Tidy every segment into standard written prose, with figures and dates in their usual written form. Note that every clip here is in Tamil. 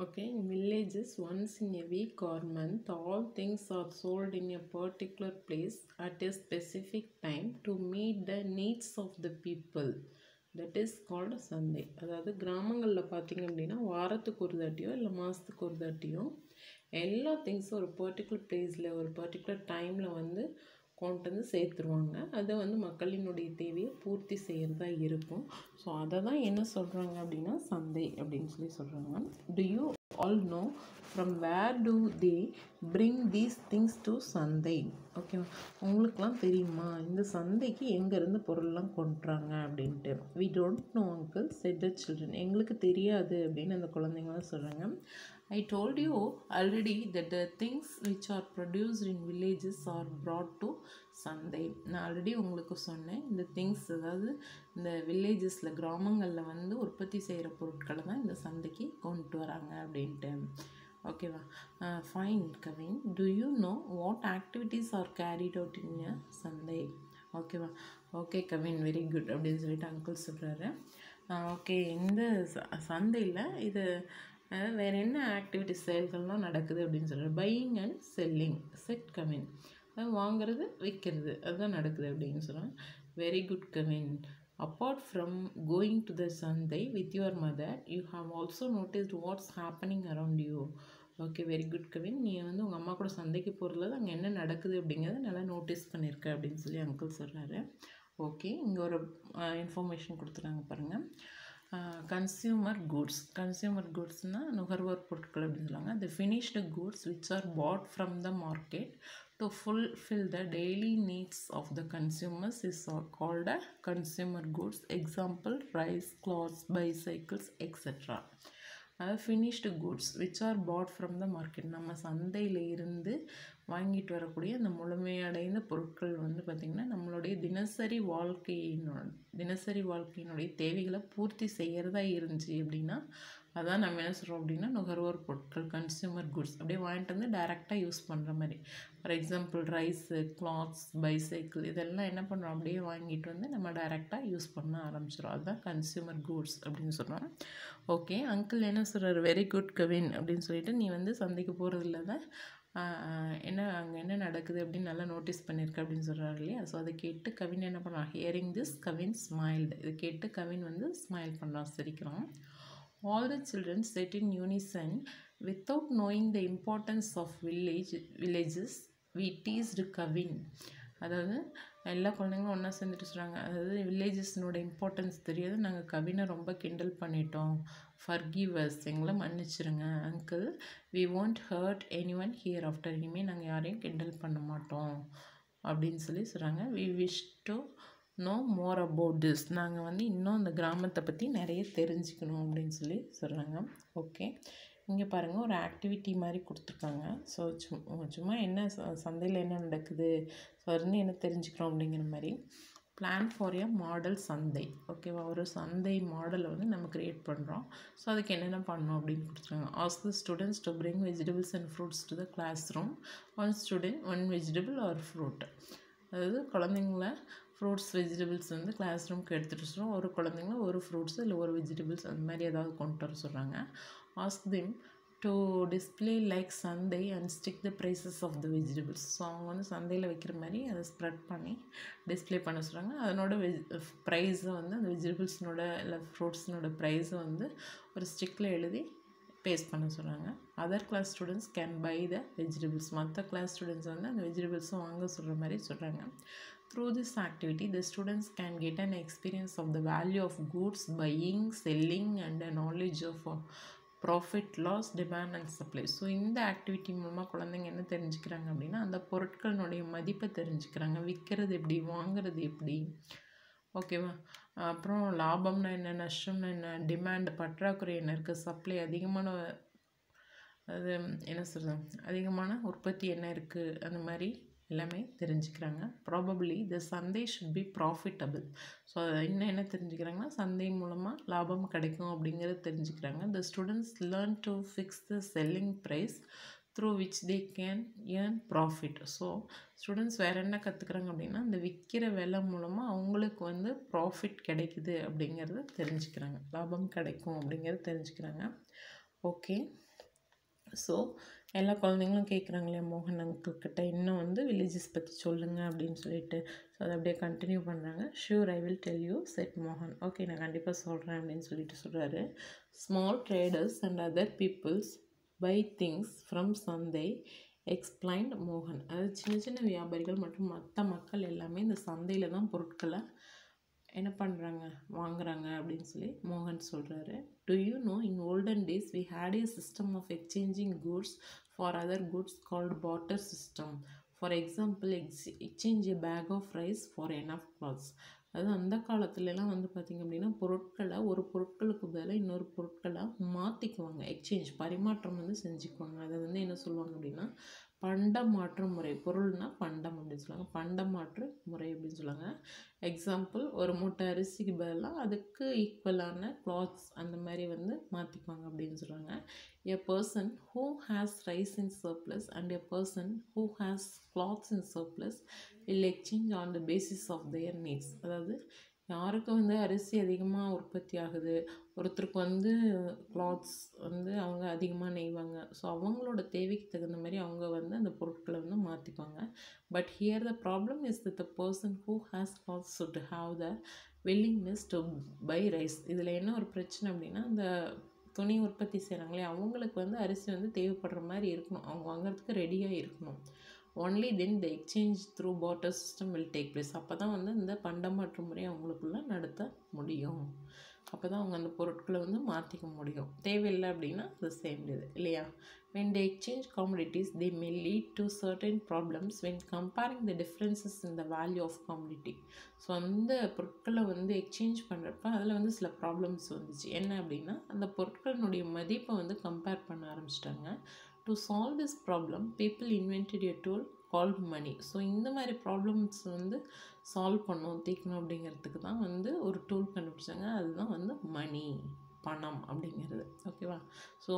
Okay, in villages, once in a week or month, all things are sold in a particular place at a specific time to meet the needs of the people. That is called சந்தை. அதாவது கிராமங்களில் பார்த்தீங்க அப்படின்னா வாரத்துக்கு ஒரு தாட்டியோ இல்லை மாதத்துக்கு ஒரு தாட்டியோ எல்லா திங்ஸும் ஒரு பர்டிகுலர் பிளேஸில் ஒரு பர்டிகுலர் டைமில் வந்து கொண்டு வந்து சேர்த்துருவாங்க. அதை வந்து மக்களினுடைய தேவையை பூர்த்தி செய்கிறதா இருக்கும். ஸோ அதை தான் என்ன சொல்கிறாங்க அப்படின்னா சந்தை அப்படின்னு சொல்கிறாங்க. Do you all know from where do they bring these things to சந்தை? ஓகேவா, உங்களுக்குலாம் தெரியுமா இந்த சந்தைக்கு எங்கேருந்து பொருள்லாம் கொண்டுறாங்க அப்படின்ட்டு? We don't know uncle said the children. எங்களுக்கு தெரியாது அப்படின்னு அந்த குழந்தைங்களாம் சொல்கிறாங்க. I told you already that the things which are produced in villages are brought to சந்தை. நான் ஆல்ரெடி உங்களுக்கு சொன்னேன், இந்த திங்ஸ் அதாவது இந்த வில்லேஜஸில் கிராமங்களில் வந்து உற்பத்தி செய்கிற பொருட்களை தான் இந்த சந்தைக்கு கொண்டு வராங்க அப்படின்ட்டு. ஓகேவா, fine Kavin. Do you know what activities are carried out in a santhai? ஓகேவா, ஓகே கவின், வெரி குட் அப்படின்னு சொல்லிட்டு அங்கிள் சொல்கிறாரு. ஓகே, இந்த சந்தையில் இது வேறு என்ன ஆக்டிவிட்டிஸ் செயல்கள்லாம் நடக்குது அப்படின்னு சொல்கிறார். Buying and selling. Said Kavin. வாங்கிறது விற்கிறது அதுதான் நடக்குது அப்படின்னு சொல்கிறாங்க. Very good Kavin. Apart from going to the santhai with your mother you have also noticed what's happening around you. Okay, very good Kavin. நீ வந்து உங்கள் அம்மா கூட சந்தைக்கு போகிறதுல அங்கே என்ன நடக்குது அப்படிங்கிறத நல்லா நோட்டீஸ் பண்ணியிருக்க அப்படின்னு சொல்லி அங்கிள் சொல்கிறாரு. ஓகே, இங்கே ஒரு இன்ஃபர்மேஷன் கொடுத்துட்டாங்க பாருங்கள். Consumer goods. கன்சியூமர் குட்ஸ்னால் நுகர்வோர் பொருட்கள் அப்படின்னு சொல்லுவாங்க. The finished goods which are bought from the market to fulfil the daily needs of the consumers is called a consumer goods. Example rice, clothes, bicycles etcetera. அதாவது finished goods which are bought from the market. நம்ம சந்தையில் இருந்து வாங்கிட்டு வரக்கூடிய அந்த முழுமையடைந்த பொருட்கள் வந்து பார்த்திங்கன்னா நம்மளுடைய தினசரி வாழ்க்கையினுடைய தேவைகளை பூர்த்தி செய்கிறதா இருந்துச்சு அப்படின்னா அதான் நம்ம என்ன சொல்கிறோம் அப்படின்னா நுகர்வோர் பொருட்கள், கன்சியூமர் குட்ஸ். அப்படியே வாங்கிட்டு வந்து டைரெக்டாக யூஸ் பண்ணுற மாதிரி. For example rice, clothes, bicycle இதெல்லாம் என்ன பண்ணுறோம், அப்படியே வாங்கிட்டு வந்து நம்ம டைரெக்டாக யூஸ் பண்ண ஆரம்பிச்சிடும். அதுதான் கன்சியூமர் குட்ஸ் அப்படின்னு சொல்கிறோம். ஓகே, அங்கிள் என்ன சொல்கிறார், வெரி குட் கவின் அப்படின்னு சொல்லிட்டு நீ வந்து சந்தைக்கு போகிறதில்ல தான் அங்கே என்ன நடக்குது அப்படின்னு நல்லா நோட்டீஸ் பண்ணியிருக்க அப்படின்னு சொல்கிறாரு இல்லையா. ஸோ அதை கேட்டு கவின் என்ன பண்ணுறான், ஹியரிங் திஸ் கவின் ஸ்மைல்டு. இதை கேட்டு கவின் வந்து ஸ்மைல் பண்ணுறான், சிரிக்கிறான். All the children sit in unison without knowing the importance of villages. We teased Kavin. அதாவது எல்லா குழந்தைங்களும் ஒன்றா சேர்ந்துட்டு சொல்கிறாங்க, அதாவது வில்லேஜஸ்னோட இம்பார்ட்டன்ஸ் தெரியாது, நாங்கள் கவினை ரொம்ப கிண்டல் பண்ணிட்டோம். ஃபர்கிவ் அஸ், எங்களை மன்னிச்சிருங்க uncle. We won't hurt anyone here after. இனிமேல் நாங்கள் யாரையும் கிண்டல் பண்ண மாட்டோம் அப்படின்னு சொல்லி சொல்கிறாங்க. We wish to know more about this. நாங்கள் வந்து இன்னும் அந்த கிராமத்தை பற்றி நிறைய தெரிஞ்சுக்கணும் அப்படின்னு சொல்லி சொல்கிறாங்க. ஓகே, இங்கே பாருங்கள் ஒரு ஆக்டிவிட்டி மாதிரி கொடுத்துருக்காங்க. ஸோ சும்மா என்ன சந்தையில் என்ன நடக்குது, ஸோ அதுலேருந்து என்ன தெரிஞ்சுக்கிறோம் அப்படிங்கிற மாதிரி. பிளான் ஃபார் எ மாடல் சந்தை. ஓகேவா, ஒரு சந்தை மாடலை வந்து நம்ம க்ரியேட் பண்ணுறோம். ஸோ அதுக்கு என்னென்ன பண்ணணும் அப்படின்னு கொடுத்துருக்காங்க. Ask the students to bring vegetables and fruits to the classroom. One student one vegetable or fruit. அதாவது குழந்தைங்கள ஃப்ரூட்ஸ், வெஜிடபிள்ஸ் வந்து கிளாஸ் ரூம்க்கு எடுத்துகிட்டு சொல்கிறோம். ஒரு குழந்தைங்கள ஒரு ஃப்ரூட்ஸ் இல்லை ஒரு வெஜிடபிள்ஸ் அந்த மாதிரி ஏதாவது கொண்டு வர சொல்கிறாங்க. Ask them to display like சந்தை and stick the prices of the vegetables. So அவங்க வந்து சந்தையில் வைக்கிற மாதிரி அதை ஸ்ப்ரெட் பண்ணி டிஸ்பிளே பண்ண சொல்கிறாங்க. அதனோட ப்ரைஸை வந்து அந்த வெஜிடபிள்ஸ்னோட இல்லை ஃப்ரூட்ஸ்னோட ப்ரைஸை வந்து ஒரு ஸ்டிக்கில் எழுதி பேஸ்ட் பண்ண சொல்கிறாங்க. Other class students can buy the vegetables. மற்ற கிளாஸ் ஸ்டூடெண்ட்ஸ் வந்து அந்த வெஜிடபிள்ஸும் வாங்க சொல்கிற மாதிரி சொல்கிறாங்க. Through this activity, the students can get an experience of the value of goods, buying, selling, and a knowledge of profit, loss, demand and supply. So இந்த ஆக்டிவிட்டி மூலமாக குழந்தைங்க என்ன தெரிஞ்சுக்கிறாங்க அப்படின்னா அந்த பொருட்களினுடைய மதிப்பை தெரிஞ்சுக்கிறாங்க. விற்கிறது எப்படி, வாங்கிறது எப்படி, ஓகேவா. அப்புறம் லாபம்னா என்ன, நஷ்டம்னா என்ன, டிமாண்ட் பற்றாக்குறை என்ன இருக்குது, சப்ளை அதிகமான அது என்ன சொல்கிறது அதிகமான உற்பத்தி என்ன இருக்குது, அந்த மாதிரி எல்லாமே தெரிஞ்சுக்கிறாங்க. ப்ராபப்ளி த சந்தை ஷுட் பி ப்ராஃபிட்டபிள். ஸோ இன்னும் என்ன தெரிஞ்சுக்கிறாங்கன்னா சந்தை மூலமாக லாபம் கிடைக்கும் அப்படிங்கிறது தெரிஞ்சுக்கிறாங்க. The students learn to fix the selling price through which they can earn profit. So students வேறு என்ன கற்றுக்குறாங்க அப்படின்னா இந்த விற்கிற விலை மூலமாக அவங்களுக்கு வந்து ப்ராஃபிட் கிடைக்குது அப்படிங்கிறத தெரிஞ்சுக்கிறாங்க, லாபம் கிடைக்கும் அப்படிங்கிறத தெரிஞ்சுக்கிறாங்க. ஓகே, ஸோ எல்லா குழந்தைங்களும் கேட்குறாங்க இல்லையா மோகன் அங்கிள் கிட்ட இன்னும் வந்து வில்லேஜஸ் பற்றி சொல்லுங்கள் அப்படின்னு சொல்லிட்டு. ஸோ அதை அப்படியே கண்டினியூ பண்ணுறாங்க. Sure I will tell you said மோகன். ஓகே நான் கண்டிப்பாக சொல்கிறேன் அப்படின்னு சொல்லிட்டு சொல்கிறாரு. Small traders and other peoples buy things from சந்தை எக்ஸ்பிளைன்ட் மோகன். அதாவது சின்ன சின்ன வியாபாரிகள் மற்றும் மற்ற மக்கள் எல்லாமே இந்த சந்தையில் தான் பொருட்களை என்ன பண்ணுறாங்க வாங்குறாங்க அப்படின்னு சொல்லி மோகன் சொல்கிறாரு. Do you know in olden days we had a system of exchanging goods for other goods called barter system. For example exchange a bag of rice for enough clothes. அதாவது அந்த காலத்துலலாம் வந்து பார்த்திங்க அப்படின்னா பொருட்களை ஒரு பொருட்களுக்கு பதிலாக இன்னொரு பொருட்களை மாற்றிக்குவாங்க. எக்ஸ்சேஞ்ச் பரிமாற்றம் வந்து செஞ்சுக்குவாங்க. அதை வந்து என்ன சொல்லுவாங்க அப்படின்னா பண்டமாற்று முறை. பொருள்னா பண்டம் அப்படின்னு சொல்லுவாங்க. பண்டமாற்று முறை அப்படின்னு சொல்லுவாங்க. எக்ஸாம்பிள் ஒரு மூட்டை அரிசிக்கு பதிலாக அதுக்கு ஈக்குவலான கிளாத்ஸ் அந்த மாதிரி வந்து மாற்றிக்குவாங்க அப்படின்னு சொல்கிறாங்க. A person who has rice in surplus and a person who has cloths in surplus will exchange on the basis of their needs. அதாவது யாருக்கு வந்து அரிசி அதிகமாக உற்பத்தி ஆகுது, ஒருத்தருக்கு வந்து கிளாத்ஸ் வந்து அவங்க அதிகமாக நெய்வாங்க. ஸோ அவங்களோட தேவைக்கு தகுந்த மாதிரி அவங்க வந்து அந்த பொருட்களை வந்து மாற்றிக்குவாங்க. But here the problem is that the person who has clothes should have the willingness to buy rice. இதில் என்ன ஒரு பிரச்சனை அப்படின்னா இந்த துணி உற்பத்தி செய்கிறாங்களே அவங்களுக்கு வந்து அரிசி வந்து தேவைப்படுற மாதிரி இருக்கணும். அவங்க வாங்குறதுக்கு ரெடியாக இருக்கணும். Only then the exchange through barter system will take place. அப்போ தான் வந்து இந்த பண்டமாற்று முறை அவங்களுக்குள்ள நடத்த முடியும். அப்போ தான் அவங்க அந்த பொருட்களை வந்து மாற்றிக்க முடியும். தேவையில்லை அப்படின்னா அது செய்ய முடியாது இல்லையா. when they exchange commodities they may lead to certain problems when comparing the differences in the value of commodity. So அந்த பொருட்களை வந்து எக்ஸ்சேஞ்ச் பண்ணுறப்ப அதில் வந்து சில ப்ராப்ளம்ஸ் வந்துச்சு. என்ன அப்படின்னா அந்த பொருட்களினுடைய மதிப்பை வந்து கம்பேர் பண்ண ஆரம்பிச்சிட்டாங்க. To solve this problem people invented a tool called money. So இந்த மாதிரி ப்ராப்ளம்ஸ் வந்து சால்வ் பண்ணணும் தீர்க்கணும் அப்படிங்கிறதுக்கு தான் வந்து ஒரு டூல் கண்டுபிடிச்சாங்க. அதுதான் வந்து மணி, பணம் அப்படிங்கிறது. ஓகேவா. ஸோ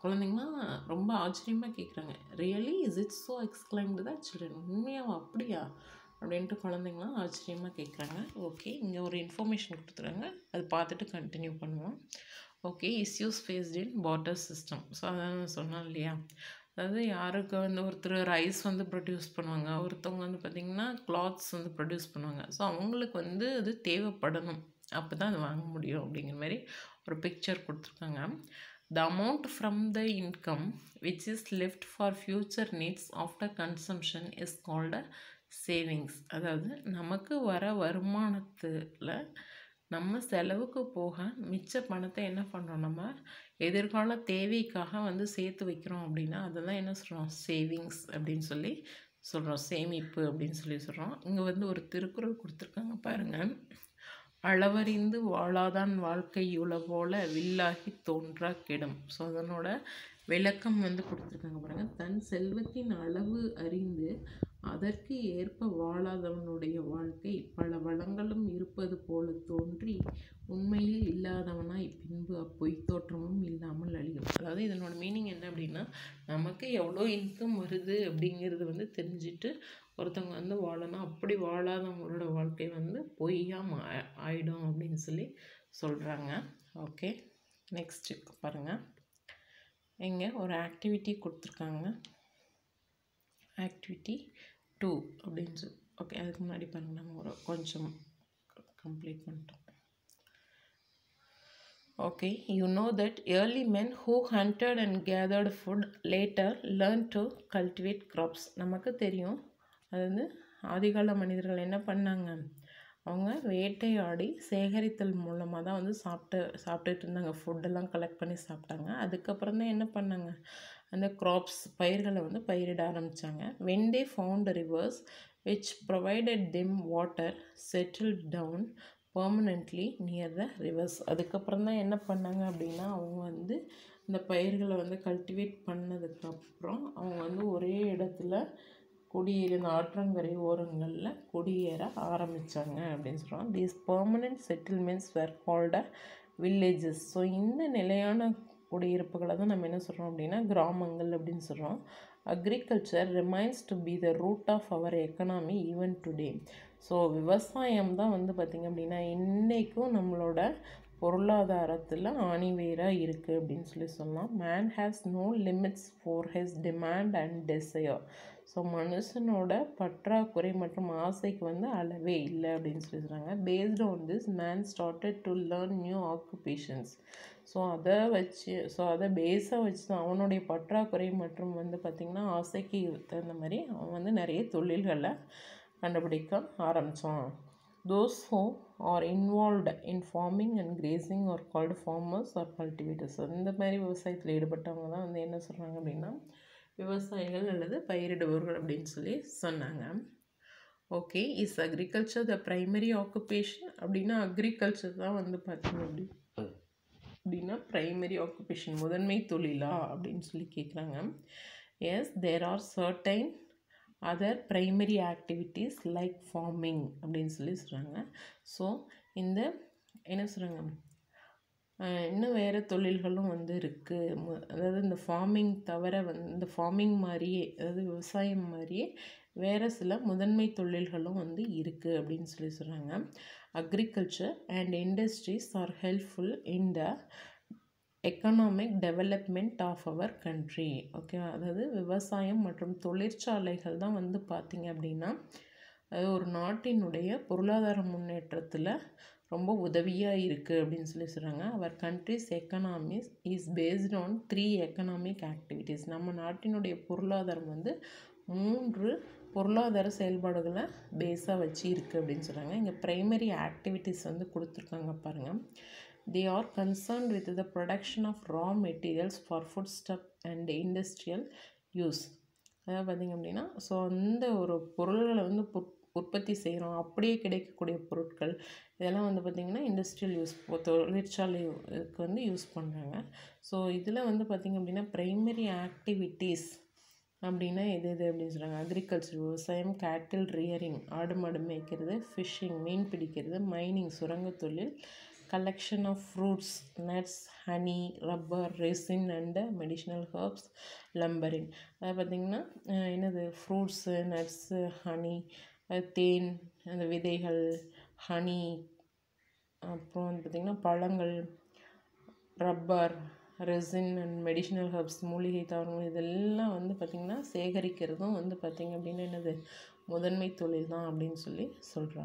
குழந்தைங்களாம் ரொம்ப ஆச்சரியமாக கேட்குறாங்க. Really is it so exclaimed the children. உண்மையாக அப்படியா அப்படின்ட்டு குழந்தைங்களாம் ஆச்சரியமாக கேட்குறாங்க. ஓகே இங்கே ஒரு இன்ஃபர்மேஷன் கொடுத்துறாங்க, அது பார்த்துட்டு கண்டினியூ பண்ணுவோம். ஓகே இஸ்யூஸ் ஃபேஸ்ட் இன் barter சிஸ்டம். ஸோ அதான் நான் சொன்னேன் இல்லையா. அதாவது யாருக்கு வந்து ஒருத்தர் ரைஸ் வந்து ப்ரொடியூஸ் பண்ணுவாங்க, ஒருத்தவங்க வந்து பார்த்திங்கன்னா கிளாத்ஸ் வந்து ப்ரொடியூஸ் பண்ணுவாங்க. ஸோ அவங்களுக்கு வந்து அது தேவைப்படணும், அப்போ தான் அது வாங்க முடியும் அப்படிங்கிற மாதிரி ஒரு பிக்சர் கொடுத்துருக்காங்க. The amount from the income which is left for future needs after consumption is called a savings. அதாவது நமக்கு வர வருமானத்தில் நம்ம செலவுக்கு போக மிச்ச பணத்தை என்ன பண்ணுறோம், நம்ம எதிர்கால தேவைக்காக வந்து சேர்த்து வைக்கிறோம் அப்படின்னா அதெல்லாம் என்ன சொல்கிறோம், சேவிங்ஸ் அப்படின்னு சொல்லி சொல்கிறோம், சேமிப்பு அப்படின்னு சொல்லி சொல்கிறோம். இங்கே வந்து ஒரு திருக்குறள் கொடுத்துருக்காங்க பாருங்கள். அளவறிந்து வாழாதான் வாழ்க்கை உளவோல வில்லாகி தோன்றா கெடும். ஸோ அதனோட விளக்கம் வந்து கொடுத்துருக்காங்க பாருங்கள். தன் செல்வத்தின் அளவு அறிந்து அதற்கு ஏற்ப வாழாதவனுடைய வாழ்க்கை பல வளங்களும் இருப்பது போல தோன்றி உண்மையில் இல்லாதவனாய் பின்பு அப்பொய் தோற்றமும் இல்லாமல் அழியும். அதாவது இதனோட மீனிங் என்ன அப்படின்னா நமக்கு எவ்வளோ இன்கம் வருது அப்படிங்கிறது வந்து தெரிஞ்சுட்டு ஒருத்தவங்க வந்து வாழணும், அப்படி வாழாதவங்களோட வாழ்க்கை வந்து பொய்யாக ஆயிடும் அப்படின்னு சொல்லி சொல்கிறாங்க. ஓகே நெக்ஸ்ட்டு பாருங்கள். இங்கே ஒரு ஆக்டிவிட்டி கொடுத்துருக்காங்க, ஆக்டிவிட்டி 2 அப்படின்னு சொல்லி. ஓகே அதுக்கு முன்னாடி பாருங்கள் நம்ம ஒரு கொஞ்சம் கம்ப்ளீட் பண்ணிட்டோம். Okay you know that early men who hunted and gathered food later learned to cultivate crops. நமக்கு தெரியும் அது வந்து ஆதிகால மனிதர்கள் என்ன பண்ணாங்க, அவங்க வேட்டையாடி சேகரித்தல் மூலமாக தான் வந்து சாப்பிட்டுட்டு இருந்தாங்க, ஃபுட்டெல்லாம் கலெக்ட் பண்ணி சாப்பிட்டாங்க. அதுக்கப்புறம் தான் என்ன பண்ணாங்க, அந்த க்ராப்ஸ் பயிர்களை வந்து பயிரிட ஆரம்பித்தாங்க. when they found rivers which provided them water settled down permanently near the rivers. அதுக்கப்புறம் தான் என்ன பண்ணாங்க அப்படின்னா அவங்க வந்து இந்த பயிர்களை வந்து கல்டிவேட் பண்ணதுக்கப்புறம் அவங்க வந்து ஒரே இடத்துல குடியேறி இந்த ஆற்றங்கரை ஓரங்களில் குடியேற ஆரம்பித்தாங்க அப்படின்னு சொல்கிறோம். These permanent settlements were called a villages. So இந்த நிலையான குடியிருப்புகளை தான் நம்ம என்ன சொல்கிறோம் அப்படின்னா கிராமங்கள் அப்படின்னு சொல்கிறோம். Agriculture remains to be the root of our economy even today. So விவசாயம் தான் வந்து பார்த்திங்க அப்படின்னா இன்றைக்கும் நம்மளோட பொருளாதாரத்தில் ஆணிவேராக இருக்குது அப்படின்னு சொல்லலாம். Man has no limits for his demand and desire. So மனுஷனோட பற்றாக்குறை மற்றும் ஆசைக்கு வந்து அளவே இல்லை அப்படின்னு சொல்லிடுறாங்க. Based on this man started to learn new occupations. So அதை பேஸாக வச்சு தான் அவனுடைய பற்றாக்குறை மற்றும் வந்து பார்த்திங்கன்னா ஆசைக்கு தகுந்த மாதிரி அவன் வந்து நிறைய தொழில்களை கண்டுபிடிக்க ஆரம்பித்தான். Those who are involved in farming and grazing are called farmers or cultivators. இந்த மாதிரி விவசாயத்தில் ஈடுபட்டவங்க தான் வந்து என்ன சொல்கிறாங்க அப்படின்னா விவசாயிகள் அல்லது பயிரிடுபவர்கள் அப்படின்னு சொல்லி சொன்னாங்க. Okay, is agriculture the primary occupation அப்படின்னா அக்ரிகல்ச்சர் தான் வந்து பார்த்திங்க அப்படின்னா ப்ரைமரி ஆக்குபேஷன் முதன்மை தொழிலா அப்படின்னு சொல்லி கேட்குறாங்க. Yes, there are certain other primary activities like farming அப்படின்னு சொல்லி சொல்கிறாங்க. ஸோ இந்த என்ன சொல்கிறாங்க இன்னும் வேறு தொழில்களும் வந்து இருக்குது. அதாவது இந்த ஃபார்மிங் தவிர வந்து இந்த ஃபார்மிங் மாதிரியே அதாவது விவசாயம் மாதிரியே வேறு சில முதன்மை தொழில்களும் வந்து இருக்குது அப்படின்னு சொல்லி சொல்கிறாங்க. Agriculture and industries are helpful in the economic development of our country. ஓகேவா, அதாவது விவசாயம் மற்றும் தொழிற்சாலைகள் தான் வந்து பார்த்திங்க அப்படின்னா அது ஒரு நாட்டினுடைய பொருளாதார முன்னேற்றத்தில் ரொம்ப உதவியாக இருக்குது அப்படின்னு சொல்லி சொல்கிறாங்க. அவர் countries economies is based on 3 economic activities. நம்ம நாட்டினுடைய பொருளாதாரம் வந்து 3 பொருளாதார செயல்பாடுகளை பேஸாக வச்சு இருக்குது அப்படின்னு சொல்கிறாங்க. இங்கே ப்ரைமரி ஆக்டிவிட்டீஸ் வந்து கொடுத்துருக்காங்க பாருங்கள். They are concerned with the production of raw materials for foodstuff and industrial use. அதாவது பார்த்திங்க அப்படின்னா ஸோ அந்த ஒரு பொருள்களை வந்து உற்பத்தி செய்கிறோம், அப்படியே கிடைக்கக்கூடிய பொருட்கள் இதெல்லாம் வந்து பார்த்திங்கன்னா இண்டஸ்ட்ரியல் யூஸ் தொழிற்சாலைக்கு வந்து யூஸ் பண்ணுறாங்க. ஸோ இதில் வந்து பார்த்திங்க அப்படின்னா ப்ரைமரி ஆக்டிவிட்டீஸ் அப்படின்னா எது அப்படின்னு சொல்கிறாங்க. அக்ரிகல்ச்சர் விவசாயம், கேட்டில் ரியரிங் ஆடு மாடு மேய்க்கிறது, ஃபிஷ்ஷிங் மீன் பிடிக்கிறது, மைனிங் சுரங்க தொழில், collection of fruits, nuts, honey, rubber, resin and medicinal herbs, lumbering. அது பார்த்திங்கன்னா என்னது ஃப்ரூட்ஸு, நட்ஸு, ஹனி, தேன், அந்த விதைகள், ஹனி, அப்புறம் வந்து பார்த்திங்கன்னா பழங்கள், rubber, resin and medicinal herbs மூலிகை தாவரங்கள் இதெல்லாம் வந்து பார்த்திங்கன்னா சேகரிக்கிறதும் வந்து பார்த்திங்க அப்படின்னா என்னது முதன்மை தொழில் தான் அப்படின்னு சொல்லி சொல்கிறாங்க.